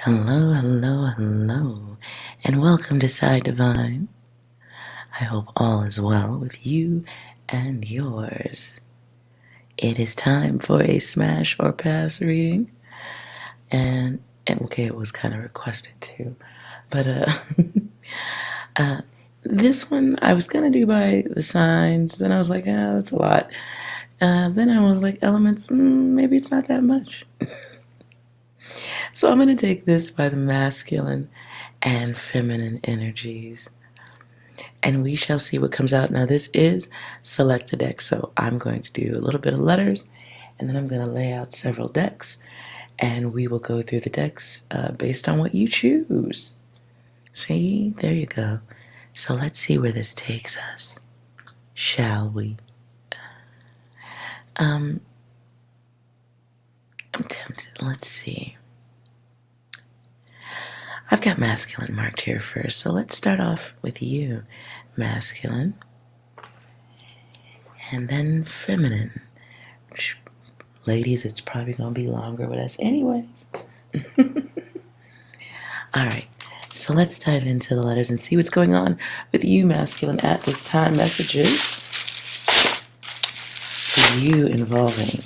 Hello, hello, hello, and welcome to Psi Divine. I hope all is well with you and yours. It is time for a smash or pass reading, and okay, it was kind of requested too, but uh, this one I was gonna do by the signs. Then I was like, that's a lot. Then I was like, elements, maybe it's not that much. So I'm gonna take this by the masculine and feminine energies, and we shall see what comes out. Now, this is select a deck, so I'm going to do a little bit of letters, and then I'm going to lay out several decks, and we will go through the decks based on what you choose. See, there you go. So let's see where this takes us, shall we? I'm tempted. Let's see. I've got masculine marked here first, so let's start off with you, masculine, and then feminine. Which, ladies, it's probably going to be longer with us anyways. All right, so let's dive into the letters and see what's going on with you, masculine, at this time. Messages for you involving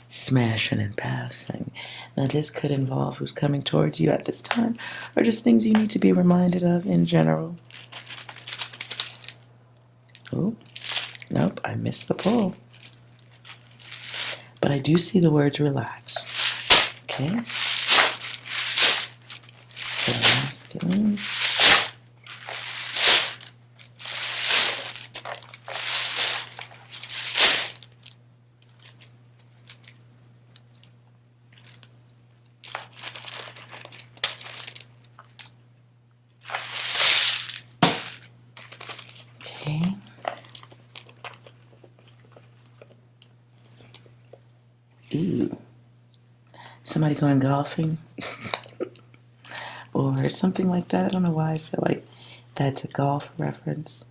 smashing and passing. Now, this could involve who's coming towards you at this time, or just things you need to be reminded of in general. Oh, nope, I missed the pull. But I do see the words relax. Okay. So masculine. Okay. Ooh. Somebody going golfing? Or something like that. I don't know why I feel like that's a golf reference.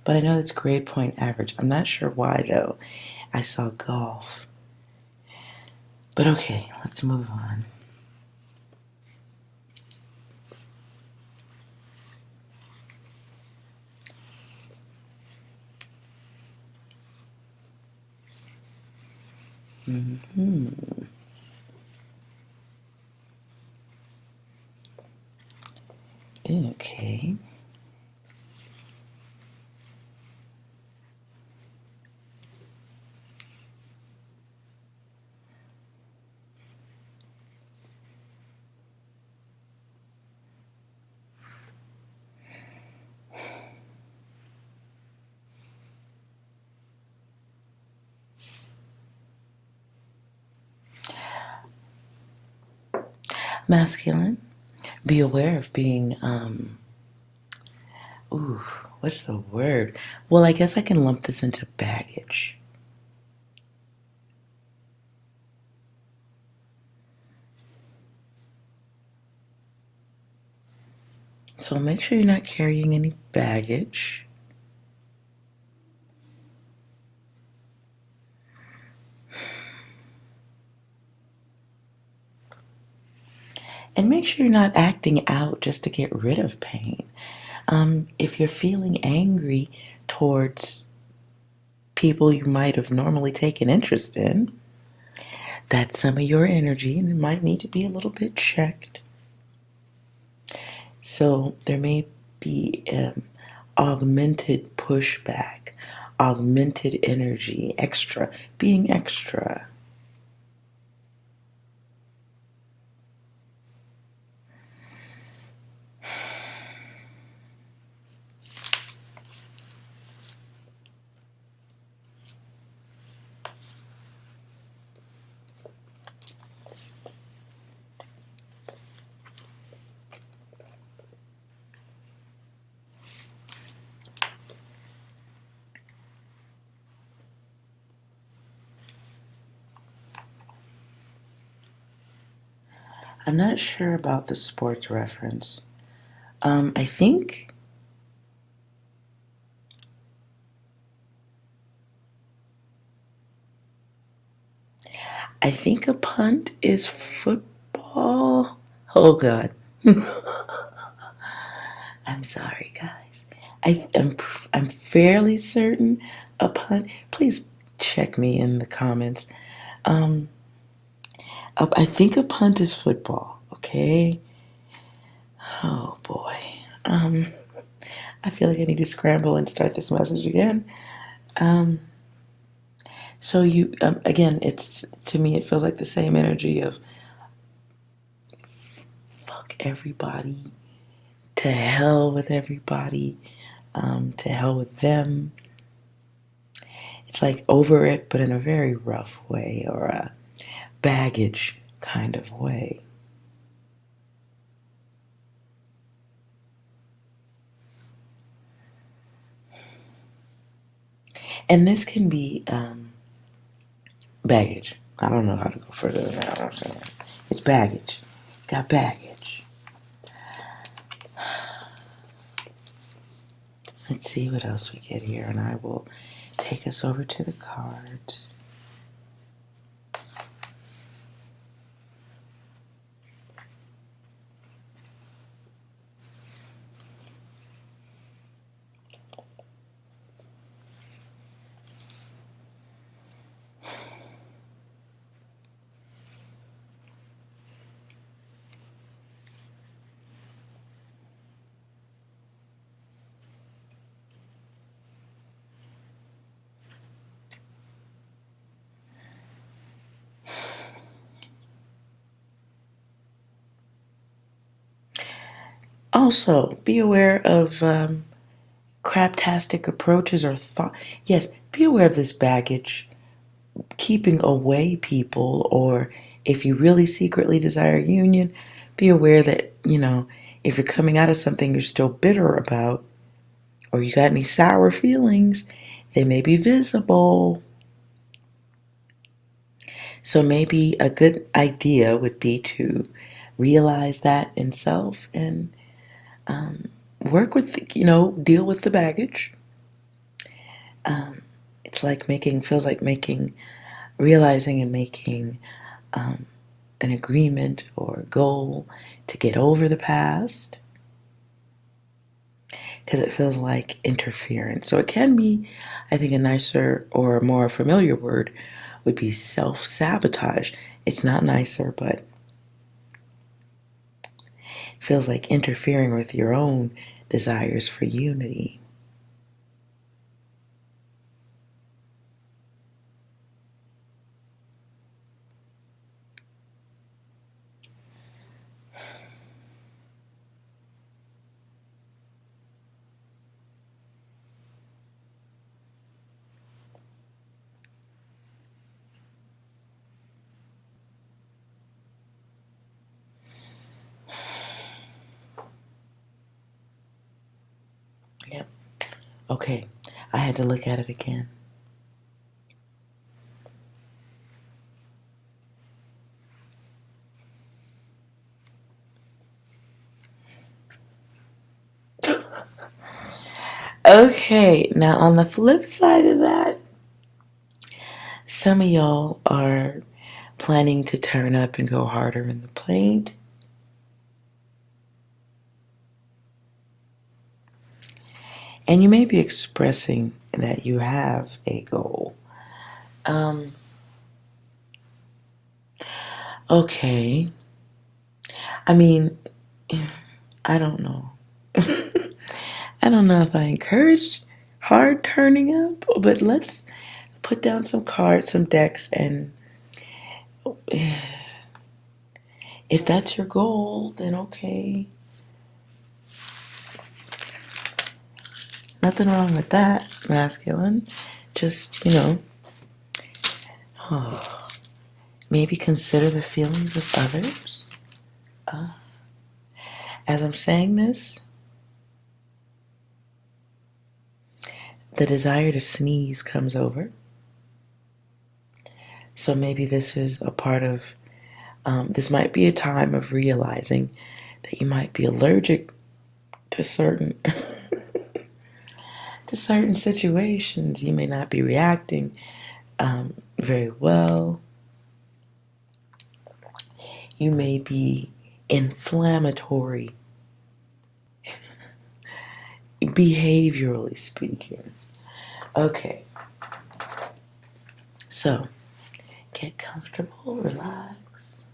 But I know it's grade point average. I'm not sure why, though. I saw golf. But okay, let's move on. Okay. Masculine. Be aware of being, what's the word? Well, I guess I can lump this into baggage. So make sure you're not carrying any baggage. And make sure you're not acting out just to get rid of pain. If you're feeling angry towards people you might have normally taken interest in, that's some of your energy and it might need to be a little bit checked. So there may be augmented pushback, augmented energy, extra, being extra. I'm not sure about the sports reference. I think a punt is football. Oh God. I'm sorry, guys. I'm fairly certain a punt. Please check me in the comments. Um, I think a punt is football. Okay. Oh boy. Um, I feel like I need to scramble and start this message again. Um, so you again, it's to me, it feels like the same energy of fuck everybody, to hell with everybody, to hell with them. It's like over it, but in a very rough way or a baggage kind of way. And this can be baggage. I don't know how to go further than that. I'm saying it's baggage. You got baggage. Let's see what else we get here, and I will take us over to the cards. Also, be aware of craptastic approaches or thought. Yes, be aware of this baggage, keeping away people, or if you really secretly desire union, be aware that, if you're coming out of something you're still bitter about, or you got any sour feelings, they may be visible. So maybe a good idea would be to realize that in self and work with, deal with the baggage. It's like feels like realizing and making an agreement or a goal to get over the past, because it feels like interference. So it can be, I think, a nicer or a more familiar word would be self-sabotage. It's not nicer, but it feels like interfering with your own desires for unity. Yep. Okay. I had to look at it again. Okay, now on the flip side of that, some of y'all are planning to turn up and go harder in the paint. And you may be expressing that you have a goal. Okay. I mean, I don't know. I don't know if I encourage hard turning up, but let's put down some cards, some decks, and if that's your goal, then okay. Nothing wrong with that, masculine. Just, maybe consider the feelings of others. As I'm saying this, the desire to sneeze comes over. So maybe this is a part of, this might be a time of realizing that you might be allergic to certain to certain situations. You may not be reacting very well. You may be inflammatory, behaviorally speaking. Okay, so get comfortable, relax.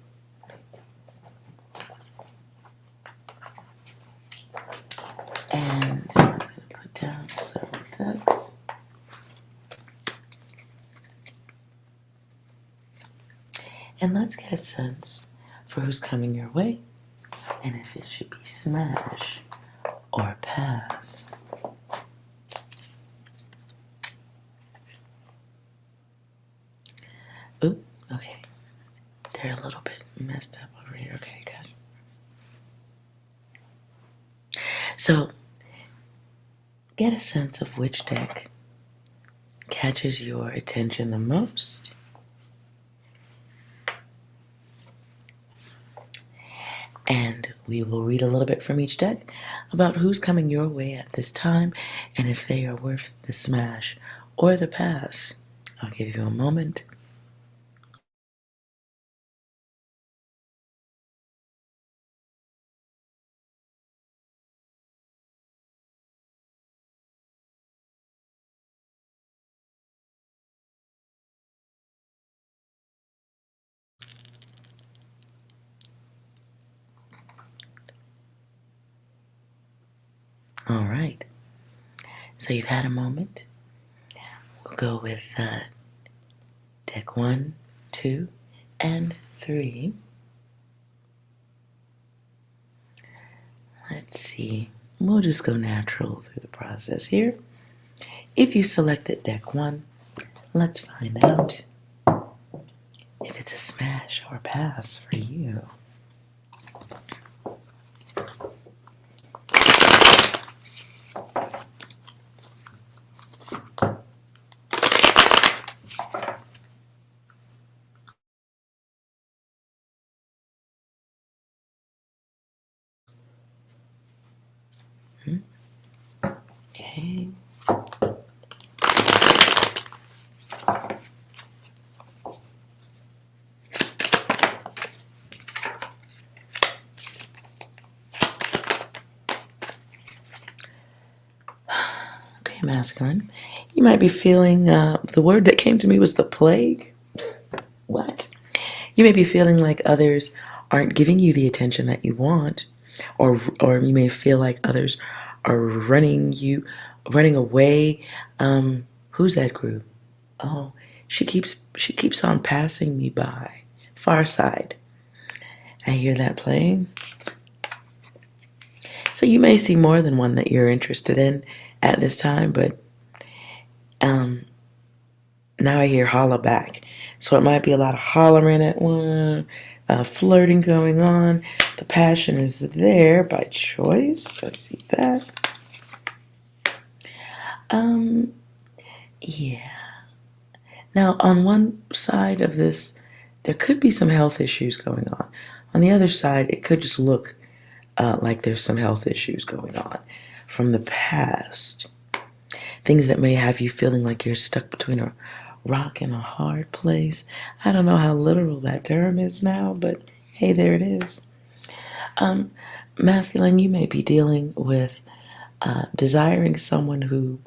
And I'm going to put down several decks. And let's get a sense for who's coming your way and if it should be smash or pass. Oop, okay. They're a little bit messed up over here. Okay, good. So, get a sense of which deck catches your attention the most. And we will read a little bit from each deck about who's coming your way at this time and if they are worth the smash or the pass. I'll give you a moment. All right. So you've had a moment. We'll go with deck 1, 2, and 3. Let's see. We'll just go natural through the process here. If you selected deck 1, let's find out if it's a smash or pass for you. Okay. Okay, masculine. You might be feeling, the word that came to me was the plague. What? You may be feeling like others aren't giving you the attention that you want, or you may feel like others are running away. Who's that group? Oh, she keeps on passing me by. Far Side. I hear that playing. So you may see more than one that you're interested in at this time, but now I hear holla back. So it might be a lot of hollering at one, flirting going on. The passion is there by choice. I see that. Yeah. Now, on one side of this, there could be some health issues going on. On the other side, it could just look like there's some health issues going on from the past. Things that may have you feeling like you're stuck between a rock and a hard place. I don't know how literal that term is now, but hey, there it is. Masculine, you may be dealing with desiring someone who,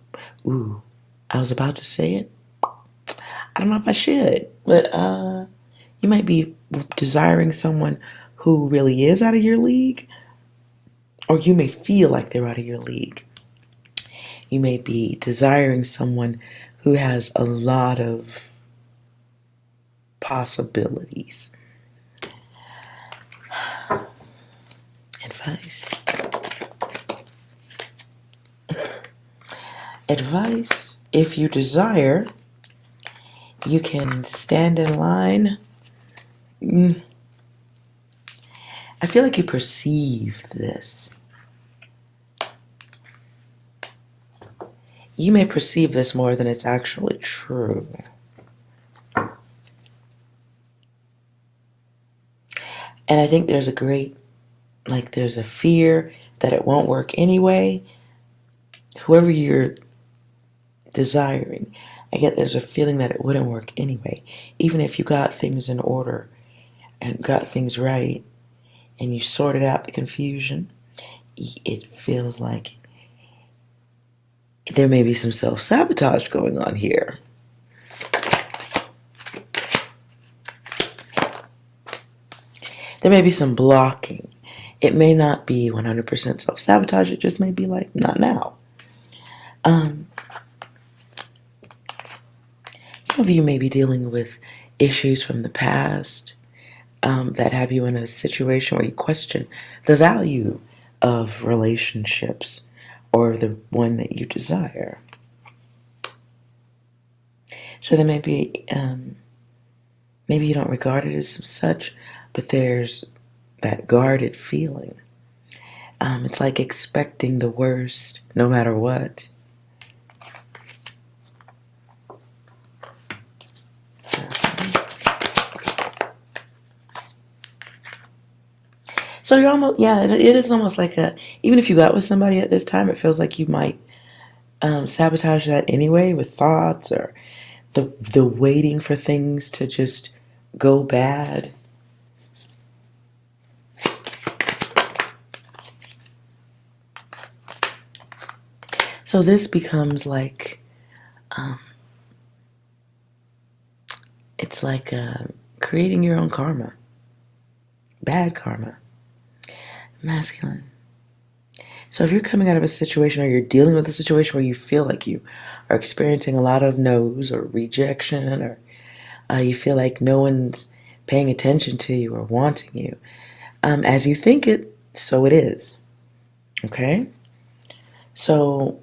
I was about to say it. I don't know if I should, but you might be desiring someone who really is out of your league, or you may feel like they're out of your league. You may be desiring someone who has a lot of possibilities. Advice. Advice, if you desire, you can stand in line. I feel like you perceive this. You may perceive this more than it's actually true. And I think there's there's a fear that it won't work anyway. Whoever you're desiring, I get there's a feeling that it wouldn't work anyway. Even if you got things in order and got things right, and you sorted out the confusion, it feels like there may be some self-sabotage going on here. There may be some blocking. It may not be 100% self-sabotage. It just may be like, not now. Some of you may be dealing with issues from the past that have you in a situation where you question the value of relationships or the one that you desire. So there may be, maybe you don't regard it as such, but there's that guarded feeling. It's like expecting the worst no matter what. So you're almost, yeah, it is almost like even if you got with somebody at this time, it feels like you might sabotage that anyway with thoughts or the waiting for things to just go bad. So this becomes like, it's like creating your own karma. Bad karma. Masculine. So if you're coming out of a situation or you're dealing with a situation where you feel like you are experiencing a lot of no's or rejection, or you feel like no one's paying attention to you or wanting you, as you think it, so it is. Okay? So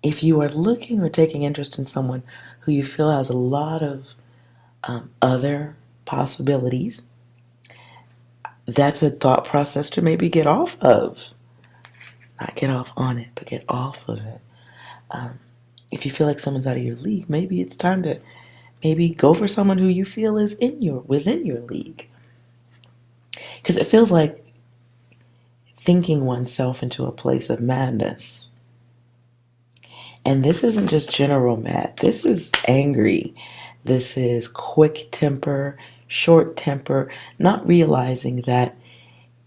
if you are looking or taking interest in someone who you feel has a lot of other possibilities, that's a thought process to maybe get off of. Not get off on it, but get off of it. If you feel like someone's out of your league, maybe it's time to maybe go for someone who you feel is within your league. Because it feels like thinking oneself into a place of madness. And this isn't just general mad. This is angry. This is quick temper, short temper, not realizing that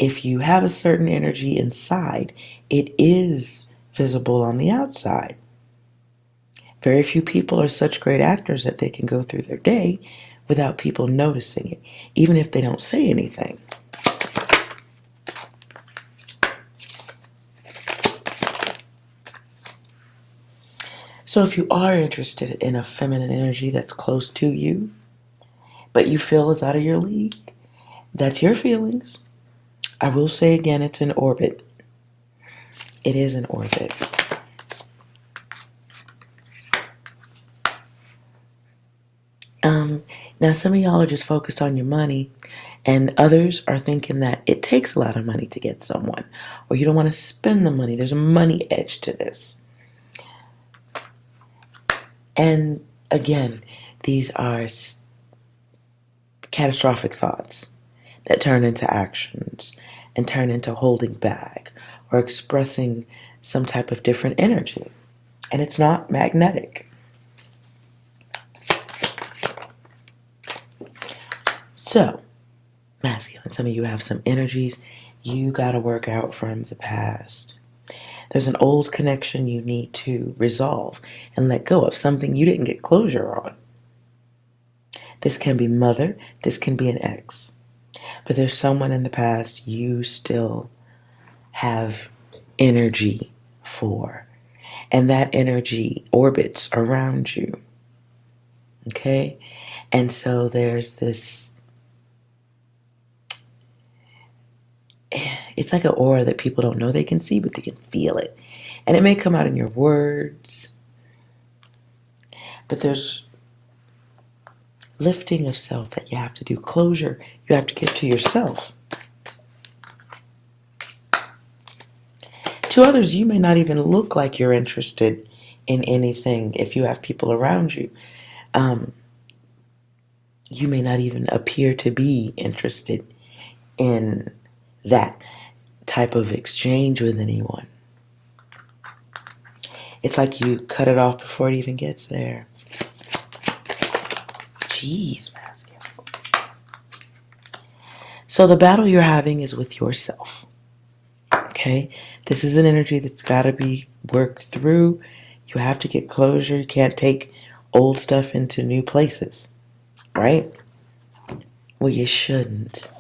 if you have a certain energy inside, it is visible on the outside. Very few people are such great actors that they can go through their day without people noticing it, even if they don't say anything. So if you are interested in a feminine energy that's close to you, but you feel is out of your league, that's your feelings. I will say again, it's in orbit. It is in orbit. Now some of y'all are just focused on your money, and others are thinking that it takes a lot of money to get someone, or you don't want to spend the money. There's a money edge to this. And again, these are catastrophic thoughts that turn into actions and turn into holding back or expressing some type of different energy. And it's not magnetic. So, masculine, some of you have some energies you got to work out from the past. There's an old connection you need to resolve and let go of, something you didn't get closure on. This can be mother, this can be an ex. But there's someone in the past you still have energy for. And that energy orbits around you. Okay? And so there's this, it's like an aura that people don't know they can see, but they can feel it. And it may come out in your words. But there's lifting of self that you have to do. Closure you have to give to yourself. To others, you may not even look like you're interested in anything if you have people around you. You may not even appear to be interested in that type of exchange with anyone. It's like you cut it off before it even gets there. Jeez, masculine. So the battle you're having is with yourself. Okay? This is an energy that's got to be worked through. You have to get closure. You can't take old stuff into new places. Right? Well, you shouldn't.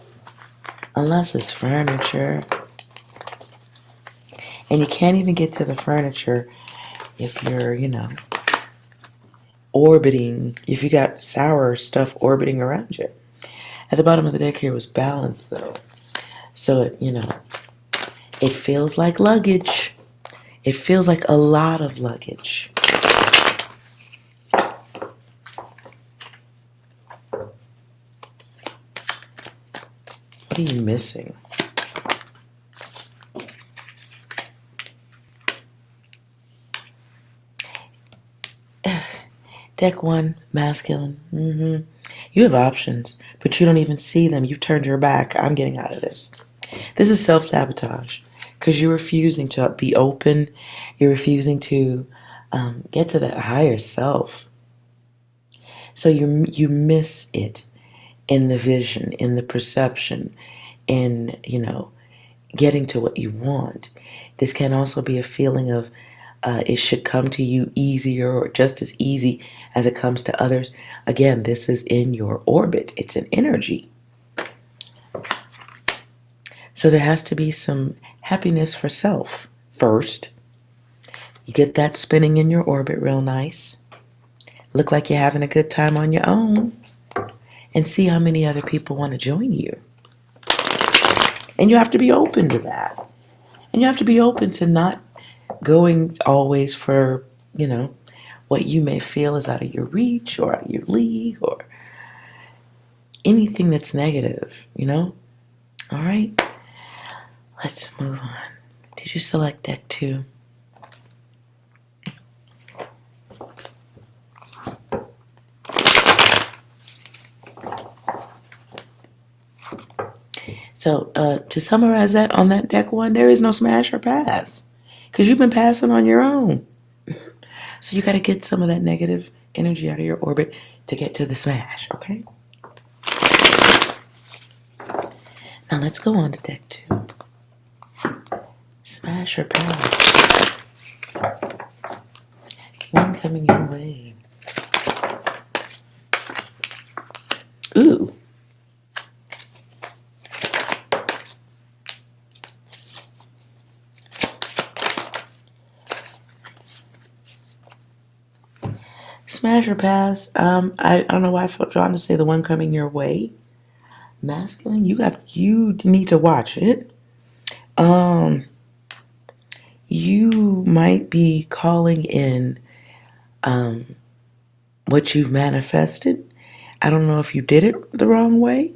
Unless it's furniture. And you can't even get to the furniture if you're, orbiting, if you got sour stuff orbiting around you. At the bottom of the deck here was balance, though. So, it feels like luggage. It feels like a lot of luggage. What are you missing? Deck 1, masculine. You have options, but you don't even see them. You've turned your back. I'm getting out of this. This is self-sabotage because you're refusing to be open. You're refusing to get to that higher self. So you miss it in the vision, in the perception, in, getting to what you want. This can also be a feeling of it should come to you easier or just as easy as it comes to others. Again, this is in your orbit. It's an energy. So there has to be some happiness for self first. You get that spinning in your orbit real nice. Look like you're having a good time on your own. And see how many other people want to join you. And you have to be open to that. And you have to be open to not going always for, what you may feel is out of your reach or out of your league or anything that's negative, All right? Let's move on. Did you select deck 2? So to summarize that, on that deck 1, there is no smash or pass because you've been passing on your own. So you got to get some of that negative energy out of your orbit to get to the smash, okay? Now let's go on to deck 2. Smash or pass. One coming your way. Ooh. Smash or pass. I don't know why I felt drawn to say the one coming your way. Masculine, you need to watch it. You might be calling in what you've manifested. I don't know if you did it the wrong way.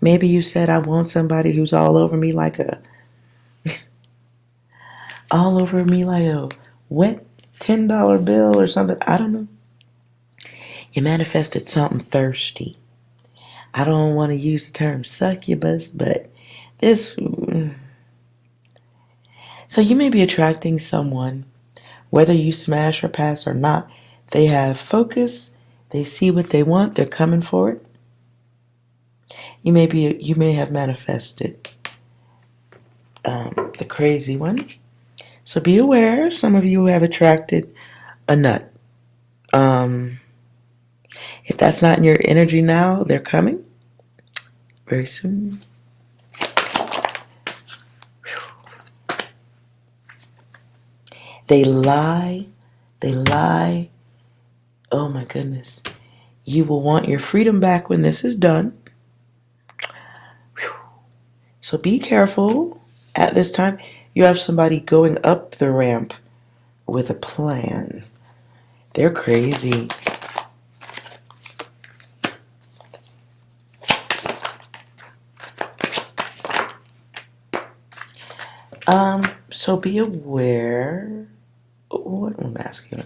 Maybe you said, I want somebody who's all over me like a wet $10 bill or something. I don't know. You manifested something thirsty. I don't want to use the term succubus, but this. So you may be attracting someone, whether you smash or pass or not. They have focus. They see what they want. They're coming for it. You may have manifested the crazy one. So be aware. Some of you have attracted a nut. If that's not in your energy now, they're coming very soon. They lie. Oh my goodness. You will want your freedom back when this is done. So be careful at this time. You have somebody going up the ramp with a plan. They're crazy. So be aware. What am I asking?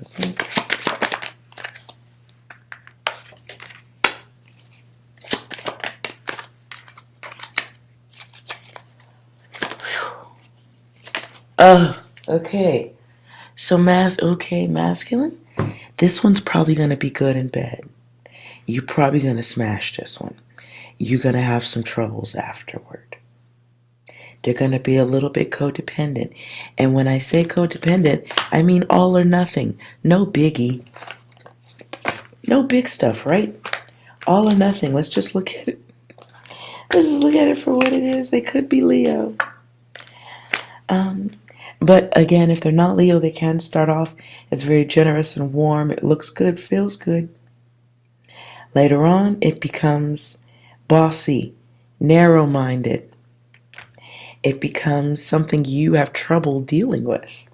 Okay. So masculine. This one's probably gonna be good in bed. You're probably gonna smash this one. you're going to have some troubles afterward. They're going to be a little bit codependent. And when I say codependent, I mean all or nothing. No biggie. No big stuff, right? All or nothing. Let's just look at it. Let's just look at it for what it is. They could be Leo. But again, if they're not Leo, they can start off as very generous and warm. It looks good, feels good. Later on, it becomes bossy, narrow-minded. It becomes something you have trouble dealing with.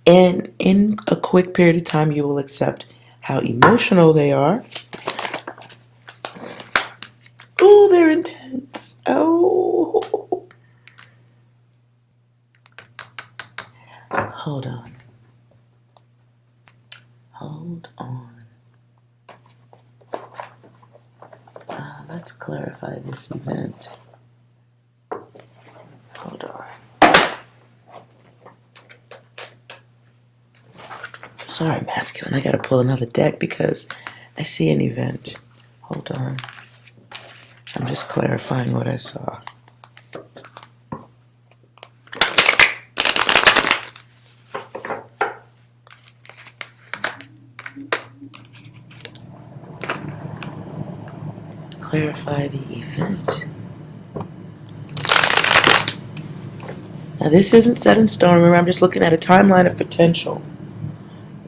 And in a quick period of time, you will accept how emotional they are. Oh, they're intense. Oh. Hold on. Hold on. Let's clarify this event. Hold on. Sorry, masculine. I gotta pull another deck because I see an event. Hold on. I'm just clarifying what I saw. Clarify the event. Now this isn't set in stone. Remember, I'm just looking at a timeline of potential.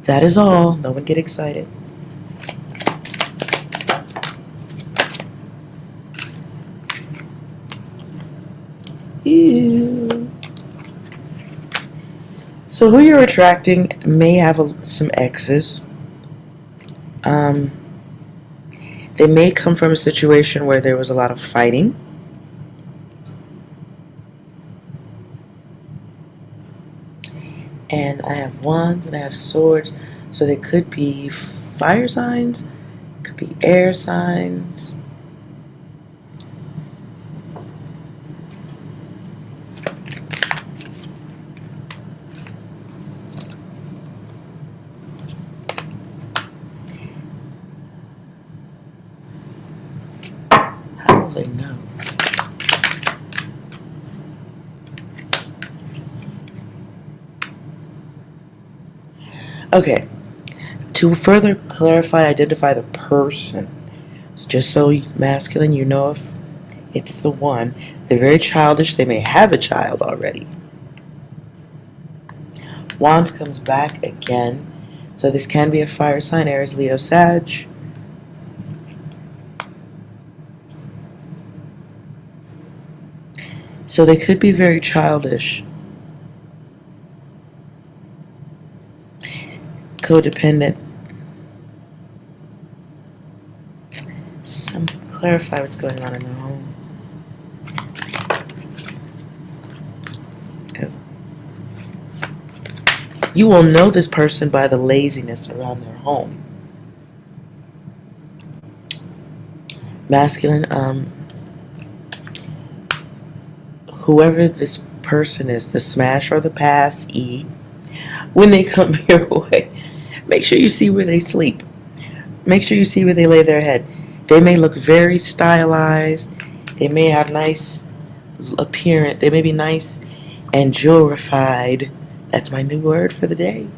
That is all. No one get excited. Ew. So who you're attracting may have some exes. They may come from a situation where there was a lot of fighting. And I have wands and I have swords. So they could be fire signs, could be air signs. How will they know? Okay, to further clarify, identify the person. So just so masculine, you know if it's the one. They're very childish. They may have a child already. Wands comes back again. So this can be a fire sign, Aries, Leo, Sag. So they could be very childish. Codependent. Clarify what's going on in the home. You will know this person by the laziness around their home. Masculine, whoever this person is, the smash or the pass, when they come your way, make sure you see where they sleep. Make sure you see where they lay their head. They may look very stylized. They may have nice appearance. They may be nice and jewelrified. That's my new word for the day.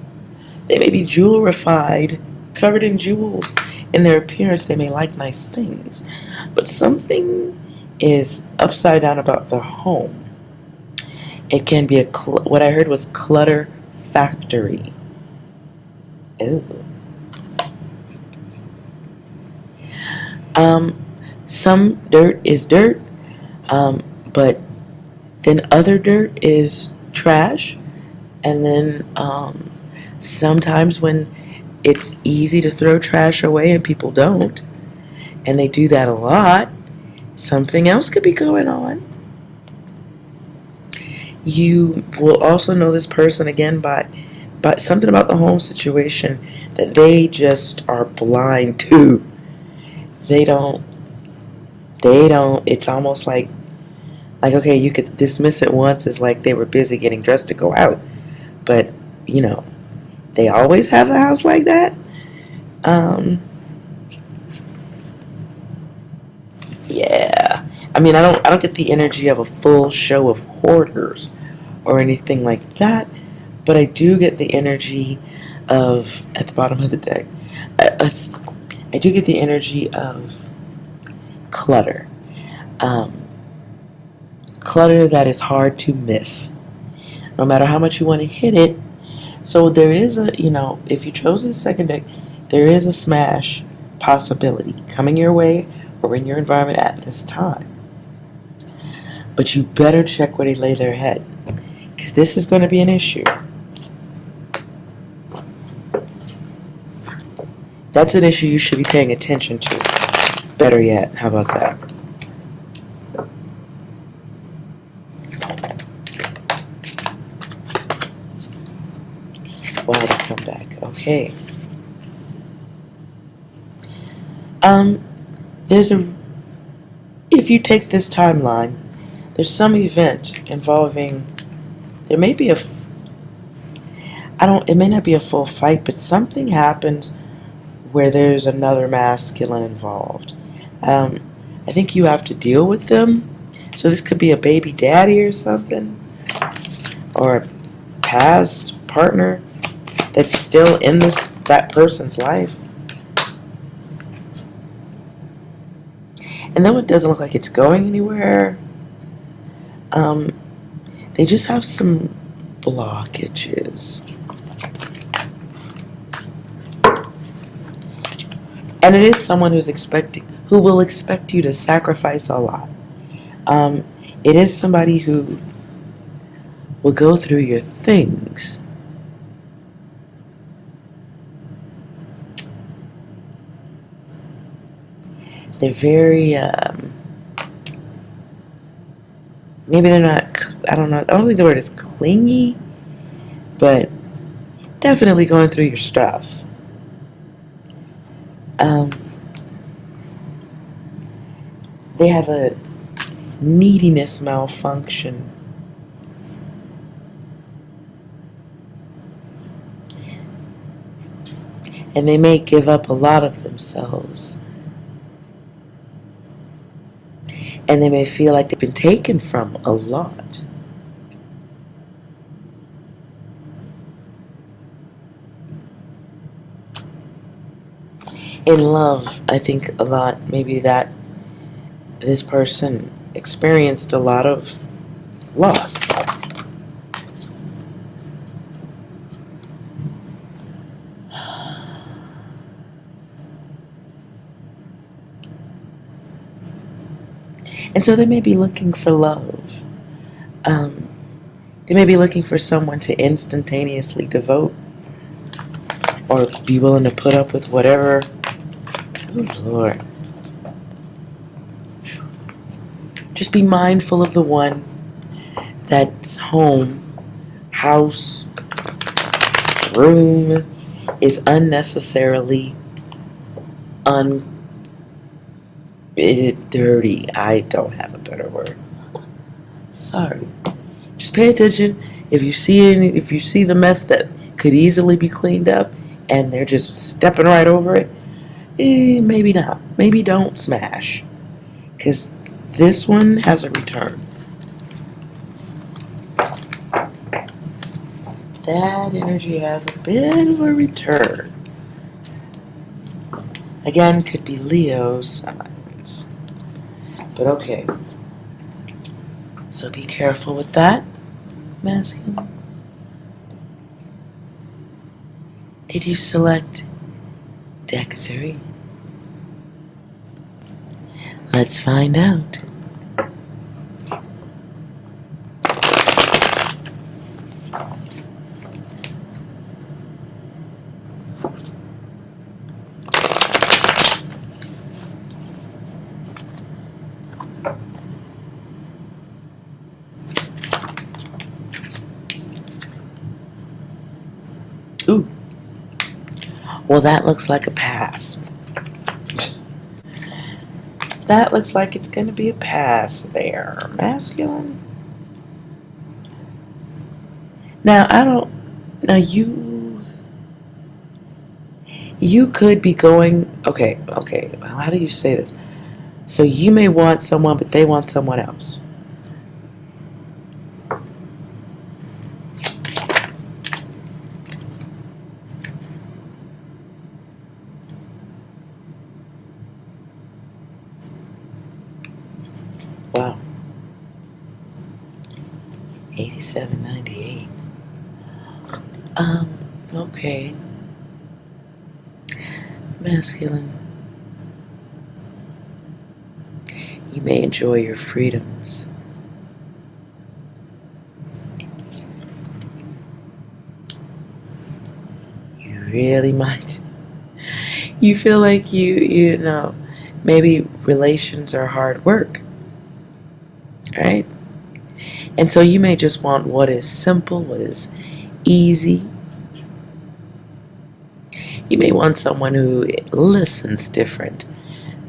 They may be jewelrified, covered in jewels. In their appearance, they may like nice things. But something is upside down about the home. It can be what I heard was clutter factory. Ew. Some dirt is dirt, but then other dirt is trash, and then sometimes when it's easy to throw trash away and people don't, and they do that a lot, something else could be going on. You will also know this person again by something about the home situation that they just are blind to. They don't, it's almost like, okay, you could dismiss it once as like they were busy getting dressed to go out. But, they always have the house like that. Yeah. I mean, I don't get the energy of a full show of hoarders or anything like that, but I do get the energy of, at the bottom of the deck, I do get the energy of clutter. Um, Clutter that is hard to miss, no matter how much you want to hit it. So there is a, if you chose the second deck, there is a smash possibility coming your way or in your environment at this time. But you better check where they lay their head, because this is going to be an issue. That's an issue you should be paying attention to. Better yet, how about that? Wow, they come back. Okay. If you take this timeline, there's some event involving, there may be it may not be a full fight, but something happens where there's another masculine involved. I think you have to deal with them. So this could be a baby daddy or something, or a past partner that's still in that person's life. And though it doesn't look like it's going anywhere, they just have some blockages. And it is someone who will expect you to sacrifice a lot. It is somebody who will go through your things. They're very, maybe they're not, I don't know, I don't think the word is clingy, but definitely going through your stuff. They have a neediness malfunction. And they may give up a lot of themselves. And they may feel like they've been taken from a lot. In love, I think a lot, maybe that this person experienced a lot of loss. And so they may be looking for love. They may be looking for someone to instantaneously devote or be willing to put up with whatever. Oh, Lord. Just be mindful of the one that's home, house, room is unnecessarily dirty. I don't have a better word. Sorry. Just pay attention. If you see the mess that could easily be cleaned up and they're just stepping right over it, maybe not. Maybe don't smash. Because this one has a return. That energy has a bit of a return. Again, could be Leo signs. But okay. So be careful with that, masculine. Did you select deck 3? Let's find out. Ooh. Well, that looks like a pass. That looks like it's going to be a pass there. Masculine. Now, You could be going, okay, how do you say this? So you may want someone, but they want someone else. Wow. 8798. Okay. Masculine. You may enjoy your freedoms. You really might. You feel like you know, maybe relations are hard work, right? And so you may just want what is simple, what is easy. You may want someone who listens different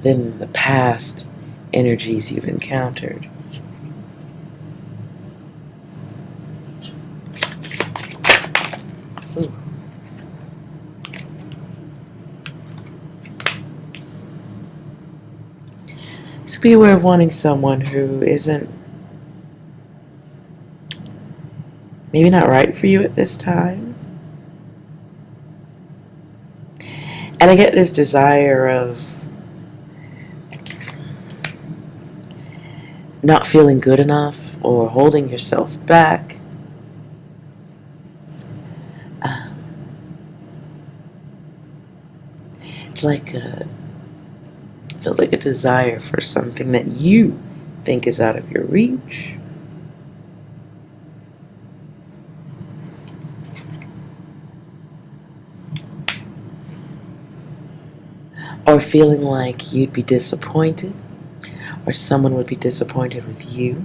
than the past energies you've encountered. Ooh. So be aware of wanting someone who isn't maybe not right for you at this time. And I get this desire of not feeling good enough or holding yourself back. It's like feels like a desire for something that you think is out of your reach. Or feeling like you'd be disappointed, or someone would be disappointed with you.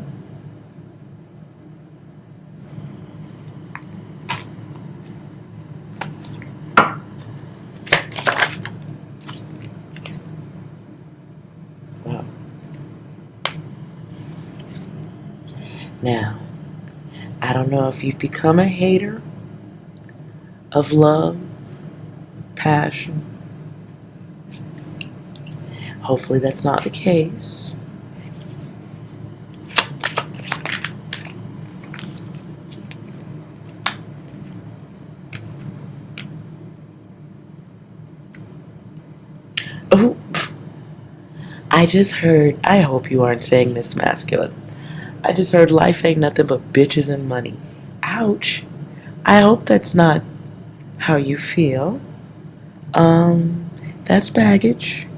Wow. Now, I don't know if you've become a hater of love, passion. Hopefully that's not the case. Oh, I just heard, I hope you aren't saying this, masculine. I just heard life ain't nothing but bitches and money. Ouch. I hope that's not how you feel. That's baggage.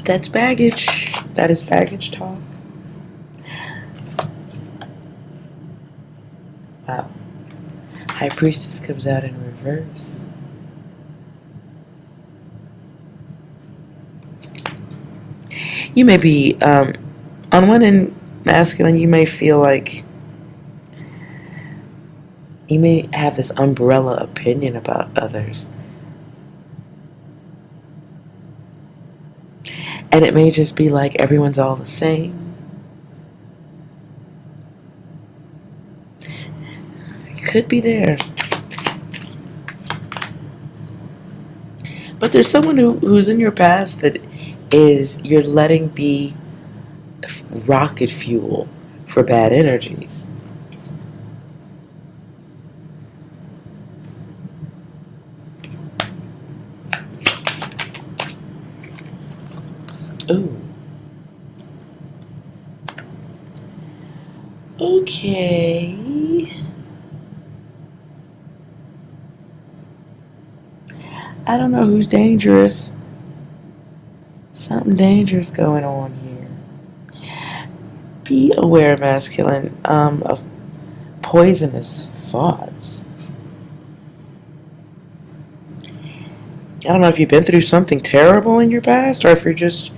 That's baggage. That is baggage talk. Wow. High Priestess comes out in reverse. You may be, on one end, masculine, you may feel like you may have this umbrella opinion about others. And it may just be like everyone's all the same. It could be there. But there's someone who's in your past that you're letting be rocket fuel for bad energies. Ooh. Okay. I don't know who's dangerous. Something dangerous going on here. Be aware, masculine, of poisonous thoughts. I don't know if you've been through something terrible in your past or if you're just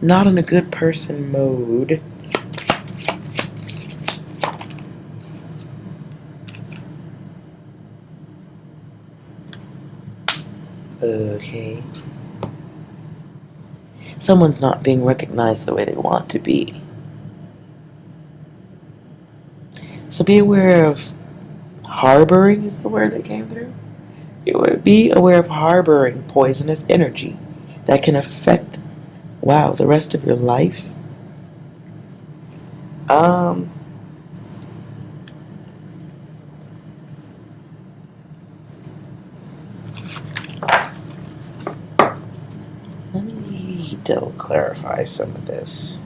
not in a good person mode. Okay. Someone's not being recognized the way they want to be. So be aware of Harboring is the word that came through. You would be aware of harboring poisonous energy that can affect, wow, the rest of your life. Let me double clarify some of this.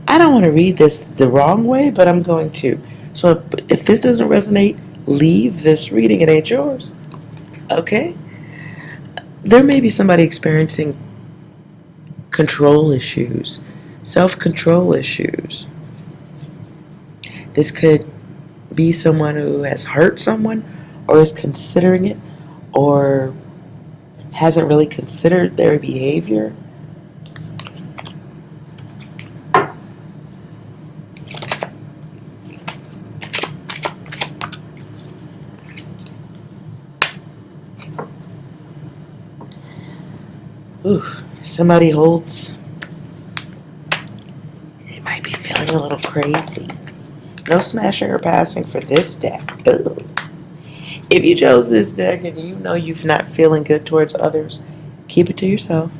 I don't want to read this the wrong way, but I'm going to. So if this doesn't resonate, leave this reading. It ain't yours. Okay? There may be somebody experiencing control issues, self-control issues. This could be someone who has hurt someone or is considering it or hasn't really considered their behavior. Ooh, somebody holds. They might be feeling a little crazy. No smashing or passing for this deck. Ugh. If you chose this deck and you know you're not feeling good towards others, keep it to yourself.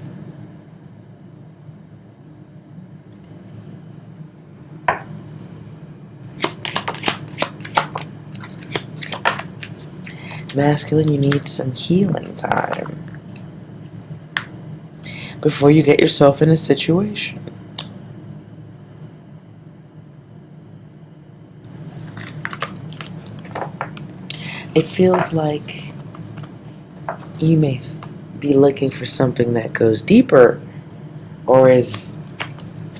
Masculine, you need some healing time before you get yourself in a situation. It feels like you may be looking for something that goes deeper or is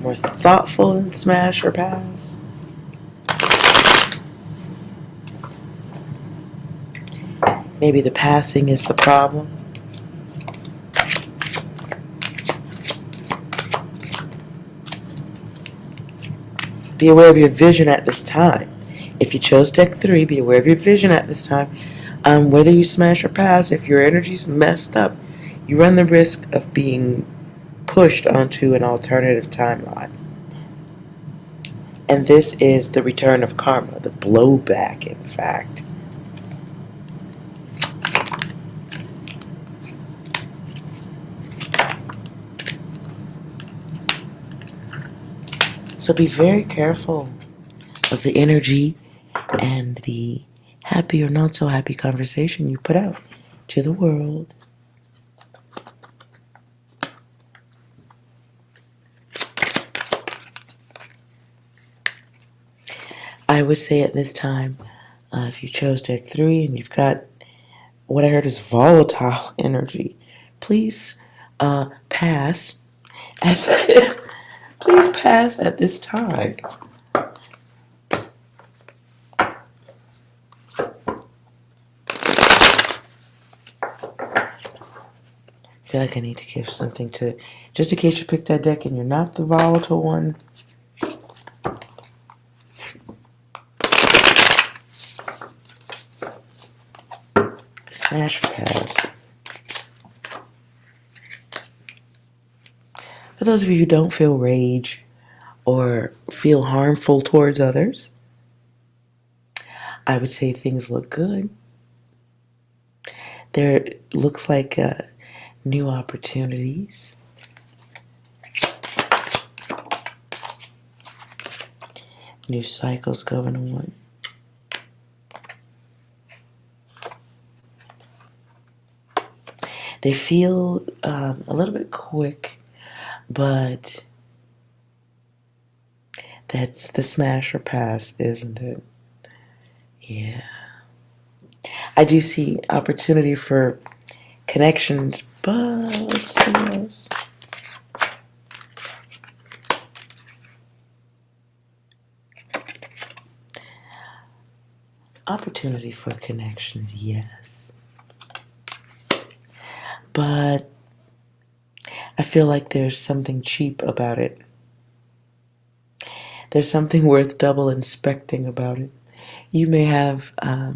more thoughtful than smash or pass. Maybe the passing is the problem. Be aware of your vision at this time. If you chose deck 3, be aware of your vision at this time. Whether you smash or pass, if your energy's messed up, you run the risk of being pushed onto an alternative timeline. And this is the return of karma, the blowback, in fact. So be very careful of the energy and the happy or not so happy conversation you put out to the world. I would say at this time, if you chose deck 3 and you've got what I heard is volatile energy, please pass. Please pass at this time. I feel like I need to give something to, just in case you pick that deck and you're not the volatile one. Smash pass. For those of you who don't feel rage or feel harmful towards others, I would say things look good. There looks like new opportunities. New cycles going on. They feel a little bit quick, but that's the smash or pass, isn't it? Yeah. I do see opportunity for connections, but let's see what else. Opportunity for connections, yes. But I feel like there's something cheap about it. There's something worth double inspecting about it. You may have a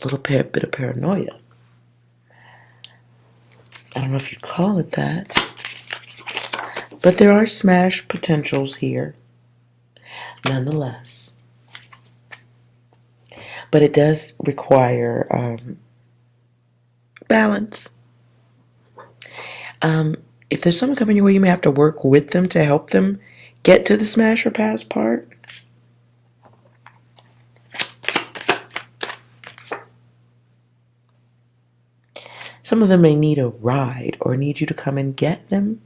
little bit of paranoia. I don't know if you'd call it that. But there are smash potentials here, nonetheless. But it does require balance. If there's someone coming your way, you may have to work with them to help them get to the smash or pass part. Some of them may need a ride or need you to come and get them.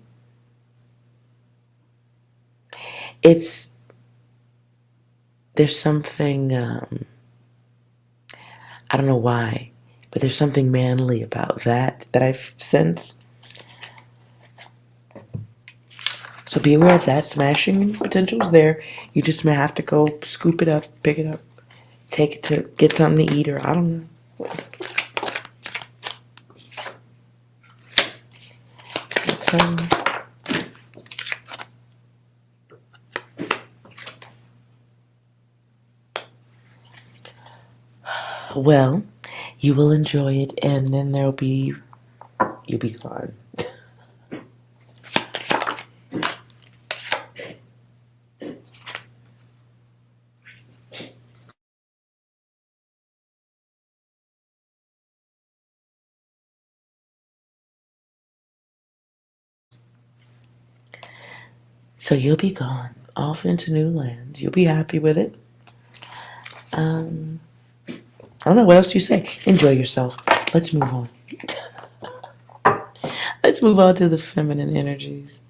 There's something, I don't know why, but there's something manly about that I've sensed. So be aware of that. Smashing potential's there. You just may have to go scoop it up, pick it up, take it to get something to eat, or I don't know. Okay. Well, you will enjoy it, and then you'll be gone. So you'll be gone, off into new lands. You'll be happy with it. I don't know, what else do you say? Enjoy yourself. Let's move on. Let's move on to the feminine energies.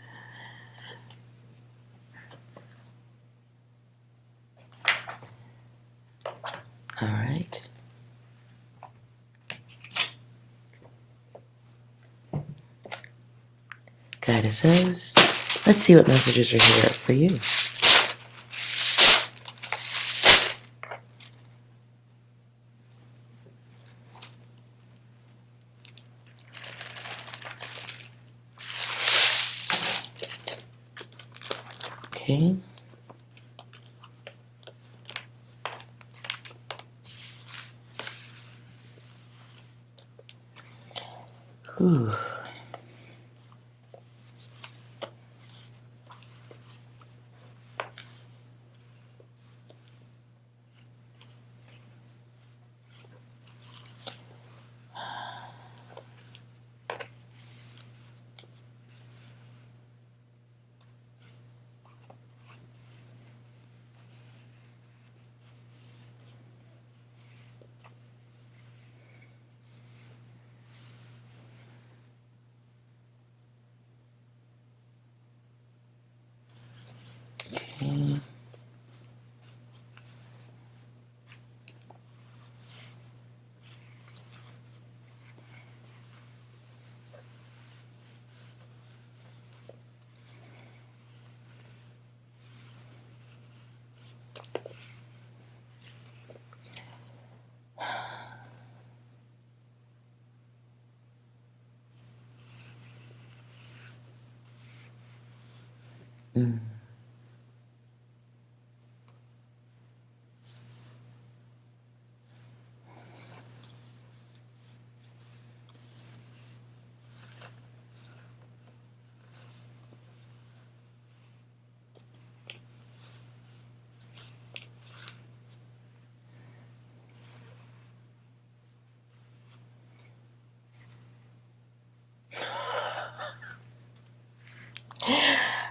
All right. Guidance says, let's see what messages are here for you. Okay. Ooh. Okay. Mm.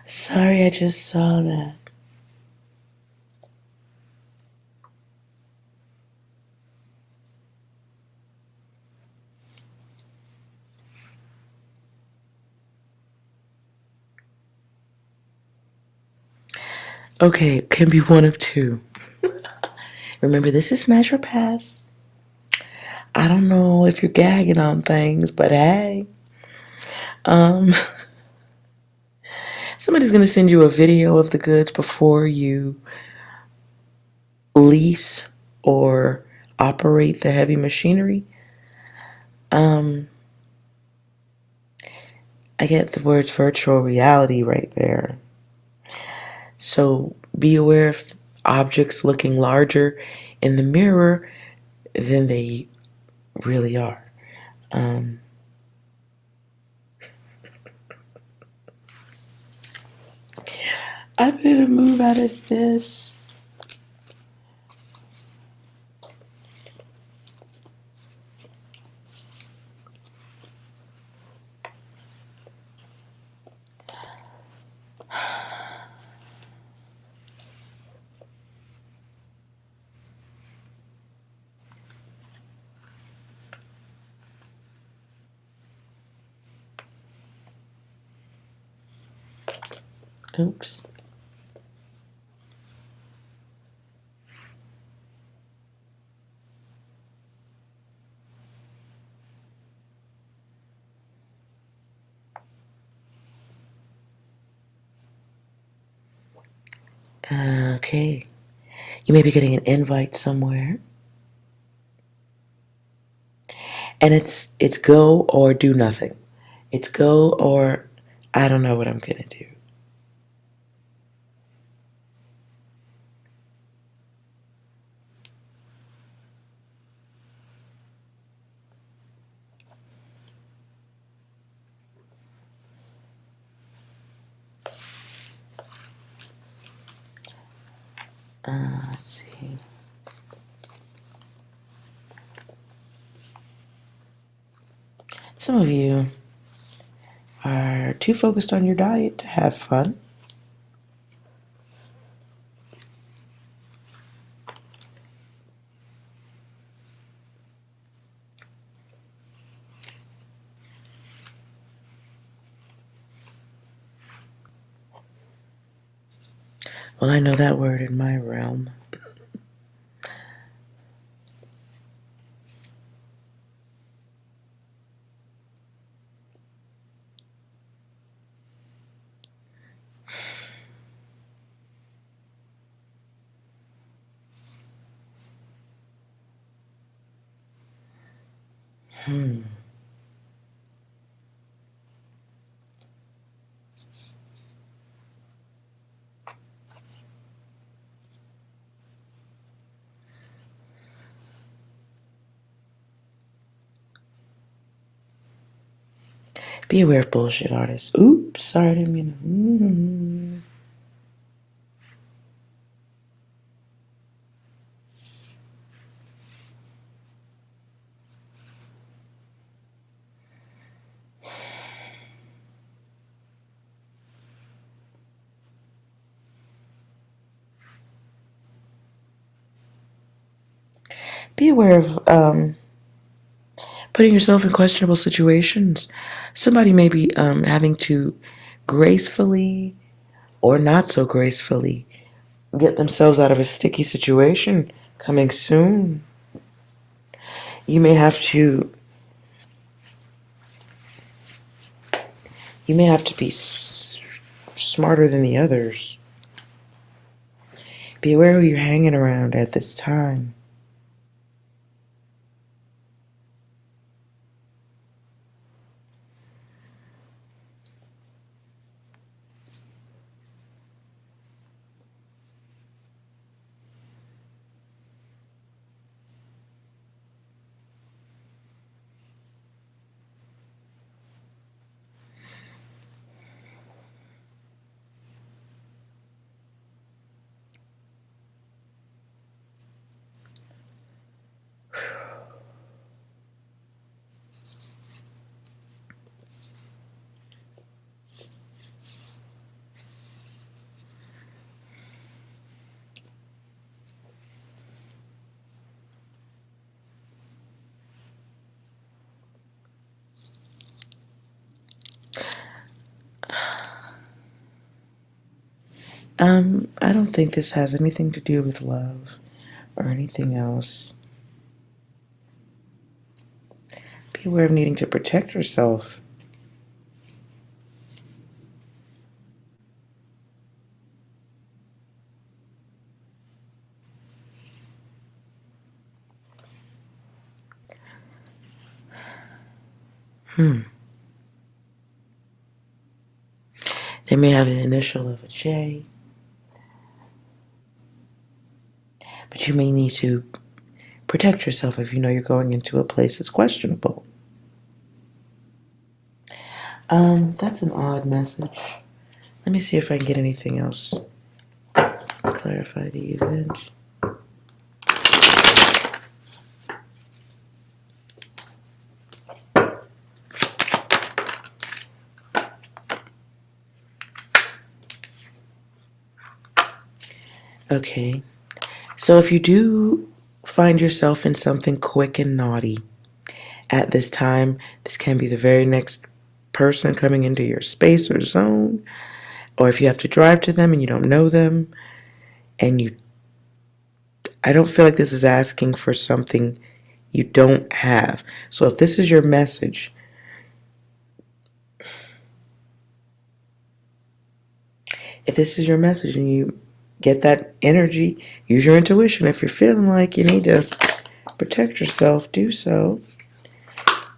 Sorry, I just saw that. Okay, it can be one of two. Remember, this is smash or pass. I don't know if you're gagging on things, but hey. Somebody's going to send you a video of the goods before you lease or operate the heavy machinery. I get the words virtual reality right there. So be aware of objects looking larger in the mirror than they really are. I better move out of this. Oops. Okay. You may be getting an invite somewhere. And it's go or do nothing. It's go or I don't know what I'm gonna do. Let's see. Some of you are too focused on your diet to have fun. Well, I know that word in my realm. Be aware of bullshit artists. Oops, sorry, I didn't mean to. Be aware of putting yourself in questionable situations. Somebody may be having to gracefully or not so gracefully get themselves out of a sticky situation coming soon. You may have to be smarter than the others. Be aware who you're hanging around at this time. I don't think this has anything to do with love or anything else. Be aware of needing to protect yourself. They may have an initial of a J, but you may need to protect yourself if you know you're going into a place that's questionable. That's an odd message. Let me see if I can get anything else. Clarify the event. Okay, so if you do find yourself in something quick and naughty at this time, this can be the very next person coming into your space or zone, or if you have to drive to them and you don't know them, and I don't feel like this is asking for something you don't have. So if this is your message, and you get that energy, use your intuition. If you're feeling like you need to protect yourself, do so.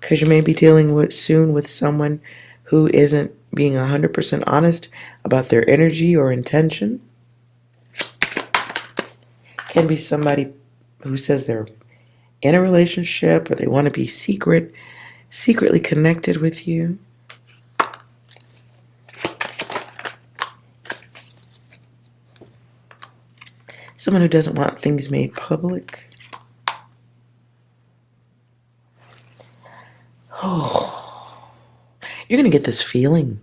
Because you may be dealing soon with someone who isn't being 100% honest about their energy or intention. Can be somebody who says they're in a relationship or they want to be secretly connected with you. Someone who doesn't want things made public. Oh, you're going to get this feeling,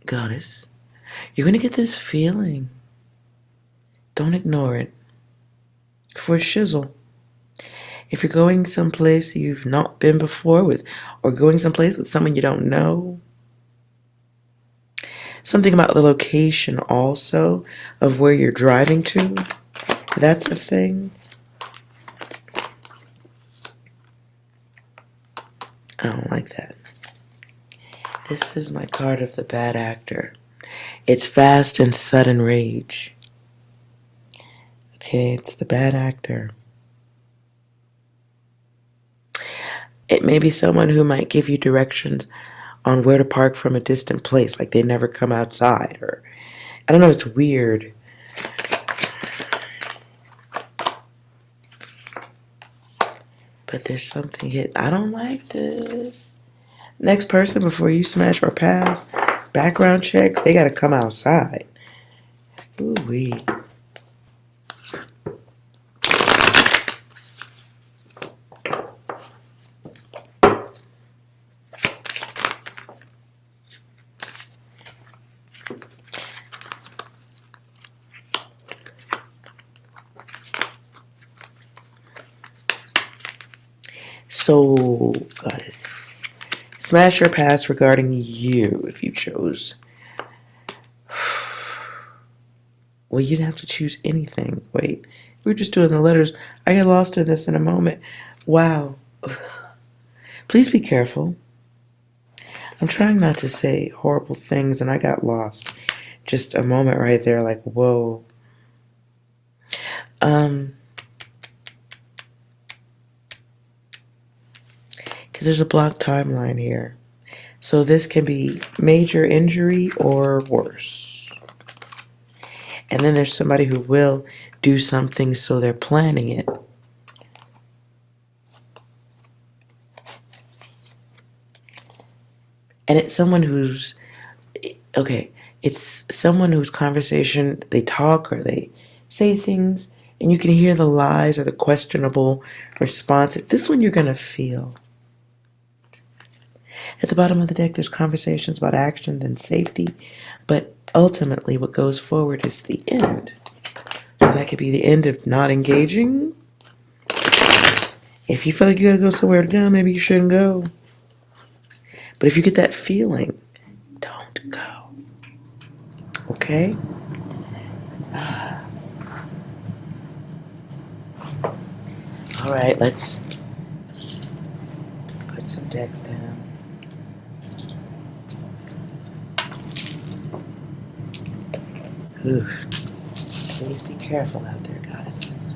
Goddess. You're going to get this feeling. Don't ignore it. For a shizzle. If you're going someplace you've not been before with, or going someplace with someone you don't know, something about the location also of where you're driving to, that's a thing. I don't like that. This is my card of the bad actor. It's fast and sudden rage. Okay, it's the bad actor. It may be someone who might give you directions on where to park from a distant place, like they never come outside, or I don't know, it's weird. But there's something I don't like this. Next person, before you smash or pass, background checks, they gotta come outside. Ooh-wee. So, Goddess, smash or pass regarding you if you chose. Well, you'd have to choose anything. Wait, we were just doing the letters. I get lost in this in a moment. Wow. Please be careful. I'm trying not to say horrible things, and I got lost. Just a moment right there, like, whoa. Because there's a blocked timeline here. So this can be major injury or worse. And then there's somebody who will do something, so they're planning it. And it's someone who's, okay, it's someone whose conversation, they talk or they say things, and you can hear the lies or the questionable response. This one you're going to feel. At the bottom of the deck, there's conversations about actions and safety, but ultimately what goes forward is the end. So that could be the end of not engaging. If you feel like you gotta go somewhere to go, maybe you shouldn't go. But if you get that feeling, don't go. Okay? Alright, let's put some decks down. Oof. Please be careful out there, goddesses.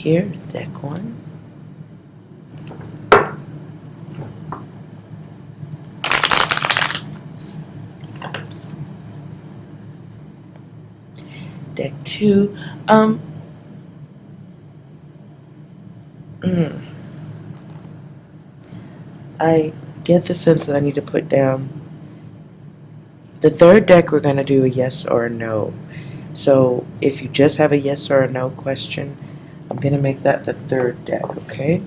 here is deck 1. Deck 2. I get the sense that I need to put down the third deck. We're going to do a yes or a no. So if you just have a yes or a no question, I'm going to make that the third deck, okay?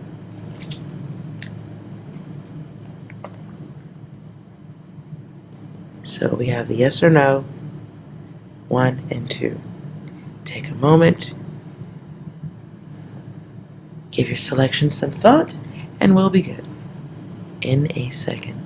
So we have the yes or no, 1 and 2. Take a moment, give your selection some thought, and we'll be good in a second.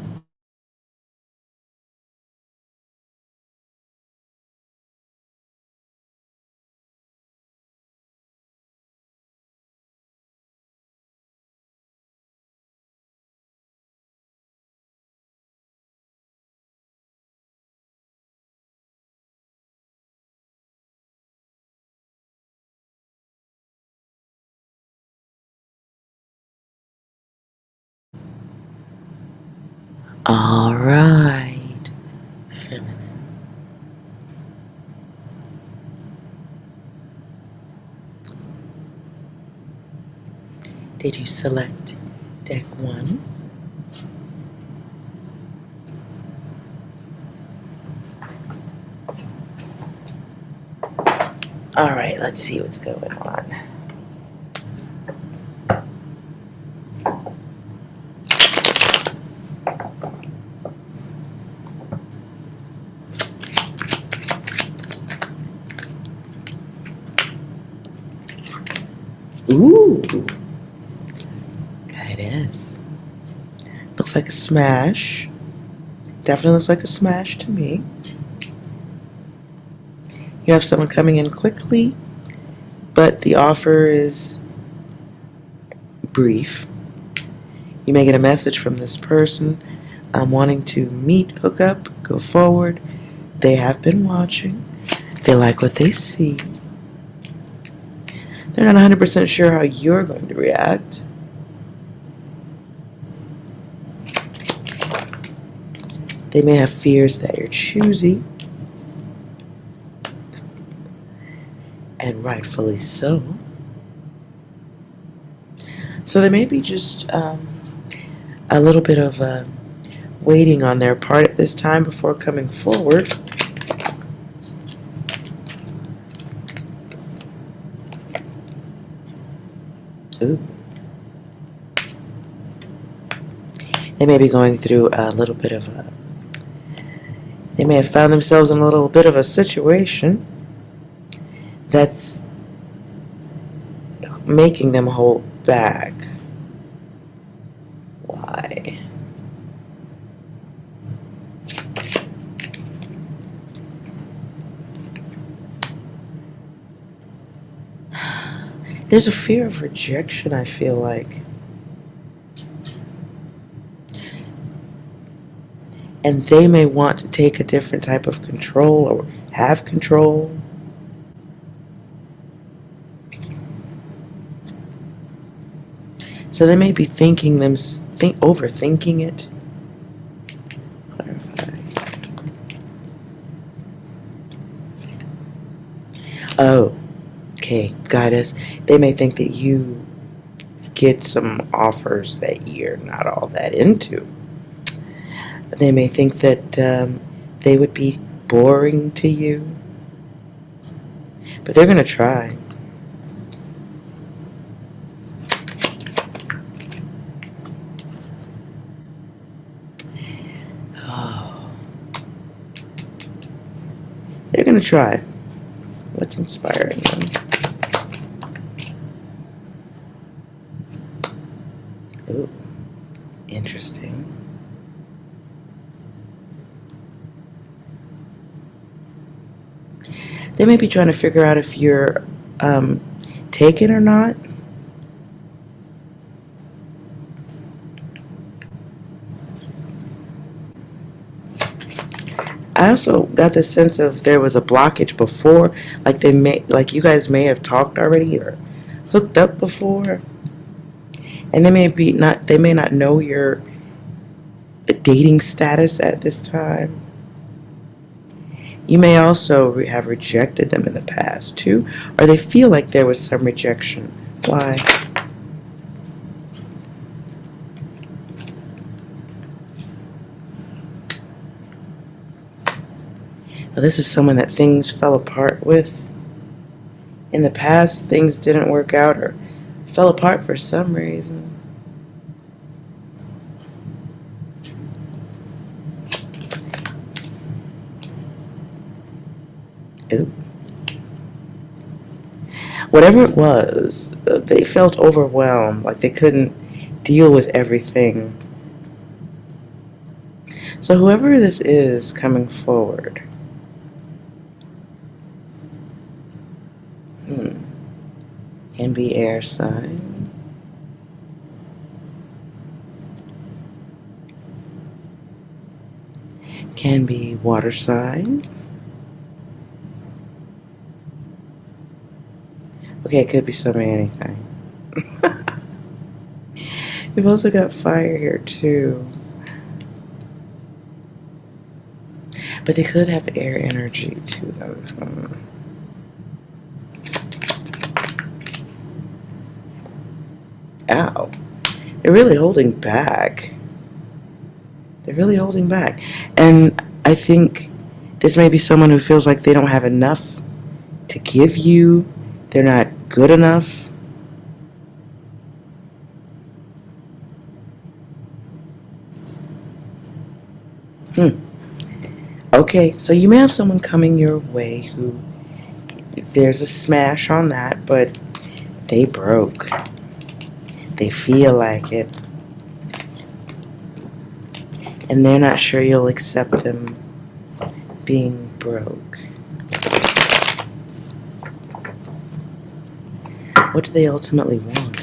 All right, feminine. Did you select deck 1? All right, let's see what's going on. Ooh, goddess. Looks like a smash. Definitely looks like a smash to me. You have someone coming in quickly, but the offer is brief. You may get a message from this person. I'm wanting to meet, hook up, go forward. They have been watching. They like what they see. They're not 100% sure how you're going to react. They may have fears that you're choosy. And rightfully so. So there may be just a little bit of waiting on their part at this time before coming forward. Ooh. They may be going through a little bit of a... They may have found themselves in a little bit of a situation that's making them hold back. Why? There's a fear of rejection, I feel like. And they may want to take a different type of control or have control. So they may be overthinking it. Clarify. Oh, okay, goddess. They may think that you get some offers that you're not all that into. They may think that they would be boring to you. But they're going to try. They're going to try. What's inspiring them? Ooh, interesting. They may be trying to figure out if you're taken or not. I also got the sense of there was a blockage before, like you guys may have talked already or hooked up before, and they may not know your dating status at this time. You may also have rejected them in the past too, or they feel like there was some rejection. Why? Well, this is someone that things fell apart with. In the past, things didn't work out or fell apart for some reason. Ooh. Whatever it was, they felt overwhelmed, like they couldn't deal with everything. So whoever this is coming forward, can be air sign, can be water sign. Okay, it could be so many anything. We've also got fire here too. But they could have air energy to them. Ow. They're really holding back. They're really holding back. And I think this may be someone who feels like they don't have enough to give you. They're not good enough. Okay, so you may have someone coming your way who, there's a smash on that, but they broke. They feel like it. And they're not sure you'll accept them being broke. What do they ultimately want?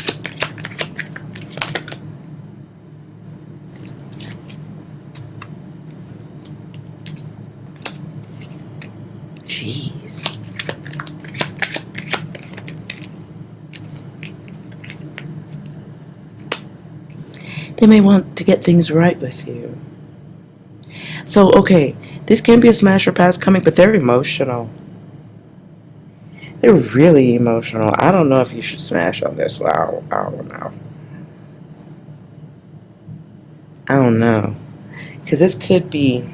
Jeez. They may want to get things right with you. So, okay, this can be a smash or pass coming, but they're emotional. They're really emotional. I don't know if you should smash on this one. I don't know. I don't know. Because this could be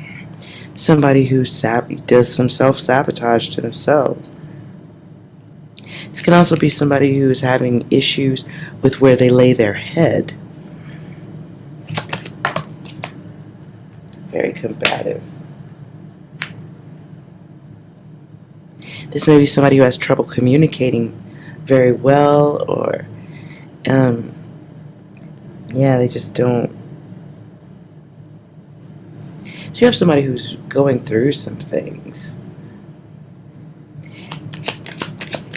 somebody who does some self-sabotage to themselves. This can also be somebody who is having issues with where they lay their head. Very combative. This may be somebody who has trouble communicating very well, or yeah, they just don't. So you have somebody who's going through some things,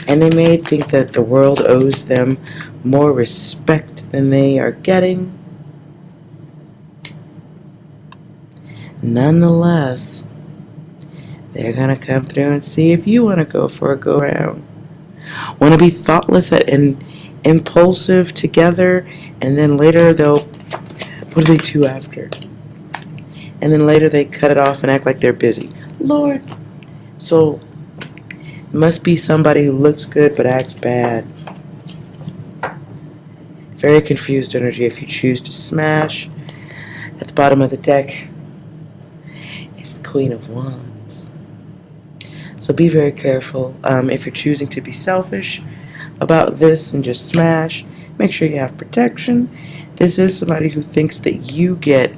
and they may think that the world owes them more respect than they are getting. Nonetheless, they're going to come through and see if you want to go for a go-round. Want to be thoughtless and impulsive together, and then later they'll, what do they do after? And then later they cut it off and act like they're busy. Lord. So, it must be somebody who looks good but acts bad. Very confused energy. If you choose to smash, at the bottom of the deck is the Queen of Wands. So be very careful. If you're choosing to be selfish about this and just smash, make sure you have protection. This is somebody who thinks that you get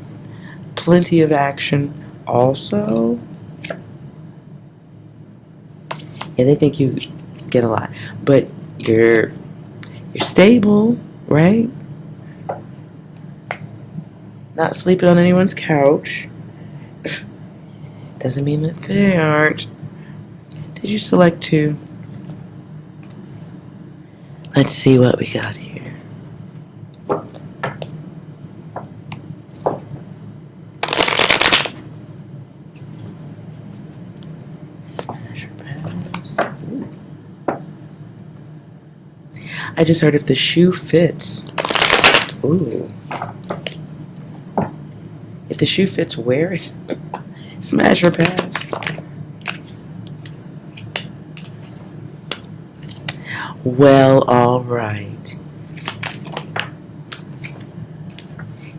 plenty of action also. Yeah, they think you get a lot, but you're stable, right? Not sleeping on anyone's couch. Doesn't mean that they aren't. Did you select two? Let's see what we got here. I just heard if the shoe fits. Ooh. If the shoe fits, wear it. Smash or pass. Well, all right.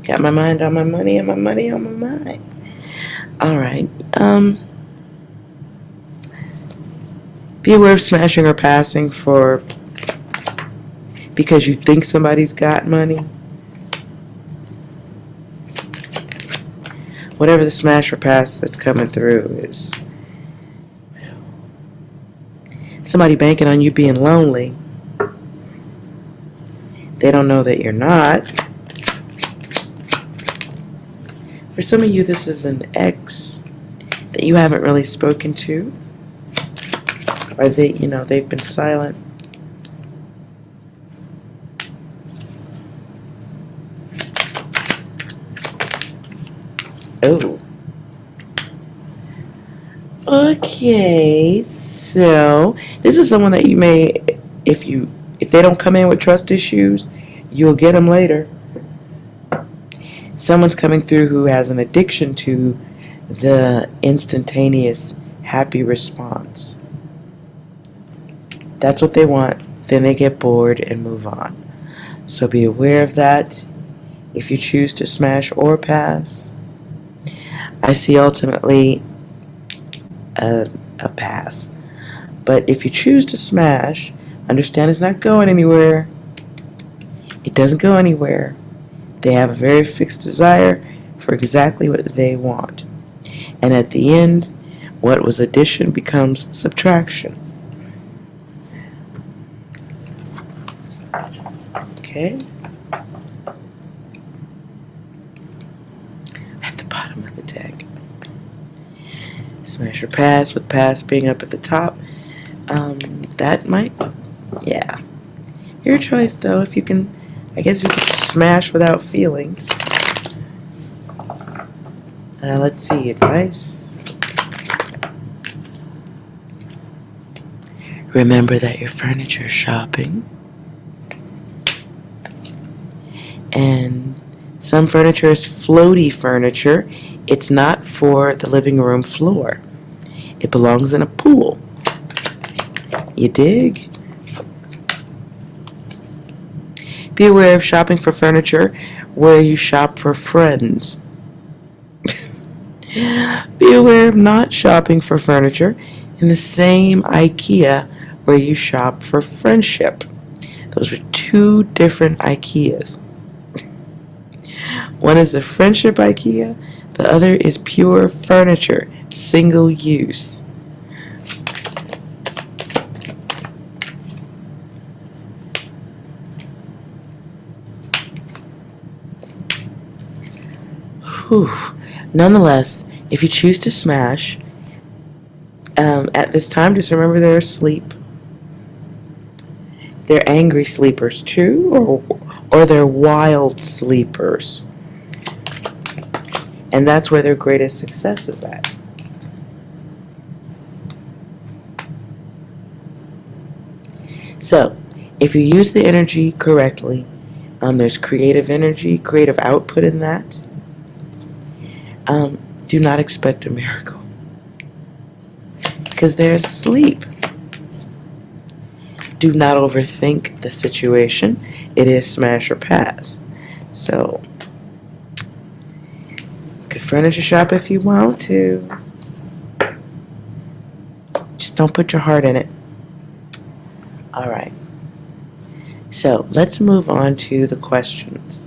Got my mind on my money and my money on my mind. All right. Be aware of smashing or passing because you think somebody's got money. Whatever the smash or pass that's coming through is somebody banking on you being lonely. They don't know that you're not. For some of you, this is an ex that you haven't really spoken to, or they've been silent. Oh. Okay, so this is someone that you may, if they don't come in with trust issues, you'll get them later. Someone's coming through who has an addiction to the instantaneous happy response. That's what they want. Then they get bored and move on. So be aware of that. If you choose to smash or pass, I see ultimately a pass. But if you choose to smash, understand it's not going anywhere. It doesn't go anywhere. They have a very fixed desire for exactly what they want. And at the end, what was addition becomes subtraction. Okay? At the bottom of the deck. Smash or pass, with pass being up at the top. That might, yeah. Your choice though, if you can, I guess if you can smash without feelings. Let's see, advice. Remember that you're furniture shopping. And some furniture is floaty furniture. It's not for the living room floor. It belongs in a pool. You dig? Be aware of shopping for furniture where you shop for friends. Be aware of not shopping for furniture in the same IKEA where you shop for friendship. Those are two different IKEAs. One is a friendship IKEA, the other is pure furniture, single use. Whew. Nonetheless, if you choose to smash, at this time, just remember they're asleep. They're angry sleepers too, or they're wild sleepers. And that's where their greatest success is at. So, if you use the energy correctly, there's creative energy, creative output in that. Do not expect a miracle because they're asleep. Do not overthink the situation. It is smash or pass. So, you can furniture shop if you want to. Just don't put your heart in it. All right. So, let's move on to the questions.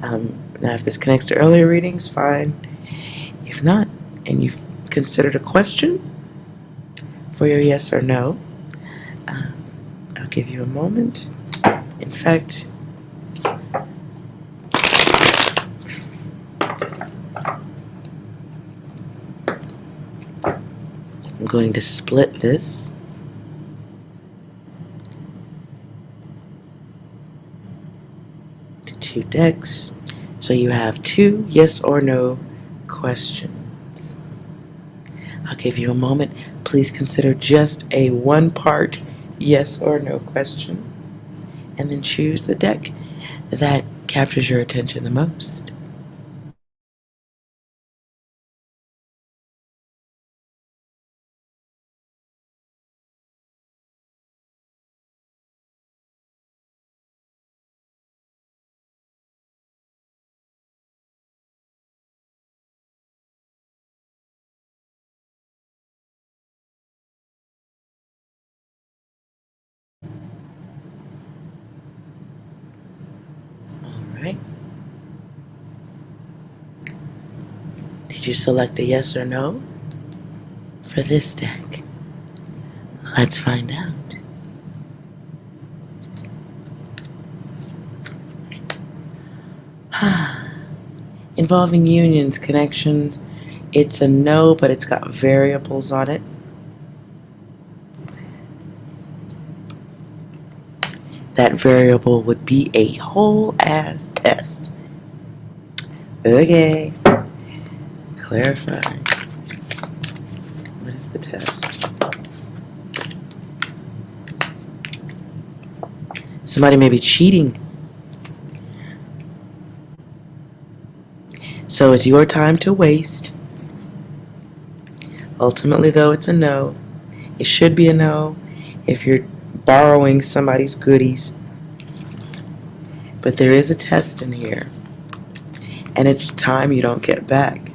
Now, if this connects to earlier readings, fine. If not, and you've considered a question for your yes or no, I'll give you a moment. In fact, I'm going to split this. To 2 decks. So you have 2 yes or no questions. I'll give you a moment. Please consider just a 1-part yes or no question. and then choose the deck that captures your attention the most. All right. Did you select a yes or no for this deck? Let's find out. Involving unions, connections, it's a no, but it's got variables on it. That variable would be a whole ass test. Okay. Clarify. What is the test? Somebody may be cheating. So it's your time to waste. Ultimately, though, it's a no. It should be a no if you're borrowing somebody's goodies. But there is a test in here. And it's time you don't get back.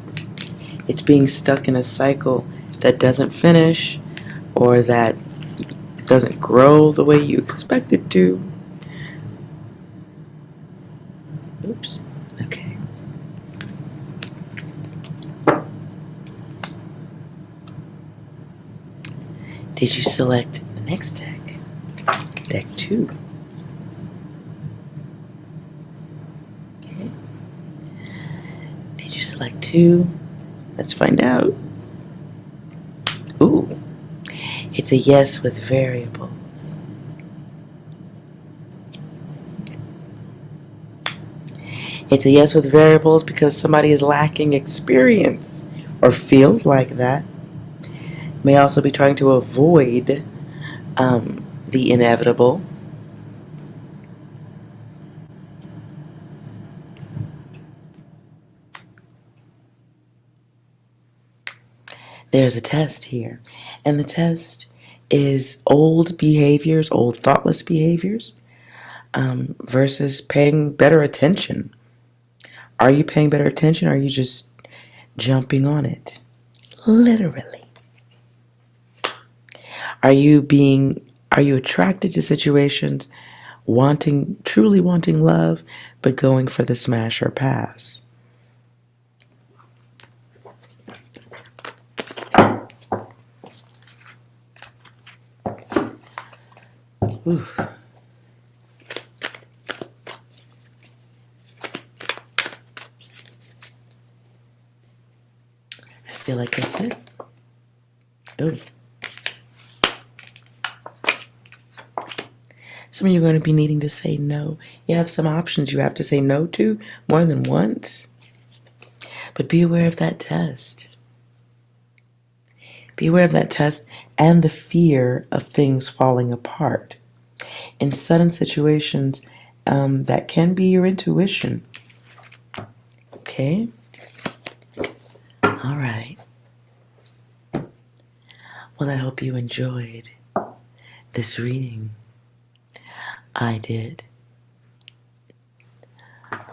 It's being stuck in a cycle that doesn't finish or that doesn't grow the way you expect it to. Oops. Okay. Did you select the next deck? Deck 2. Okay. Did you select 2? Let's find out. Ooh. It's a yes with variables. It's a yes with variables because somebody is lacking experience or feels like that. May also be trying to avoid the inevitable. There's a test here, and the test is old behaviors, old thoughtless behaviors, versus paying better attention. Are you paying better attention, or are you just jumping on it? Literally. Are you attracted to situations, truly wanting love, but going for the smash or pass? Oof. I feel like that's it. Oh. Some of you are going to be needing to say no. You have some options you have to say no to more than once. But be aware of that test. Be aware of that test and the fear of things falling apart. In sudden situations, that can be your intuition. Okay? All right. Well, I hope you enjoyed this reading. I did.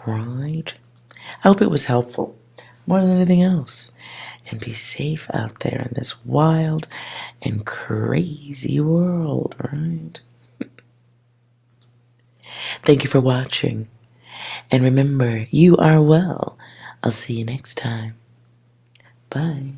Right? I hope it was helpful more than anything else. And be safe out there in this wild and crazy world, right? Thank you for watching. And remember, you are well. I'll see you next time. Bye.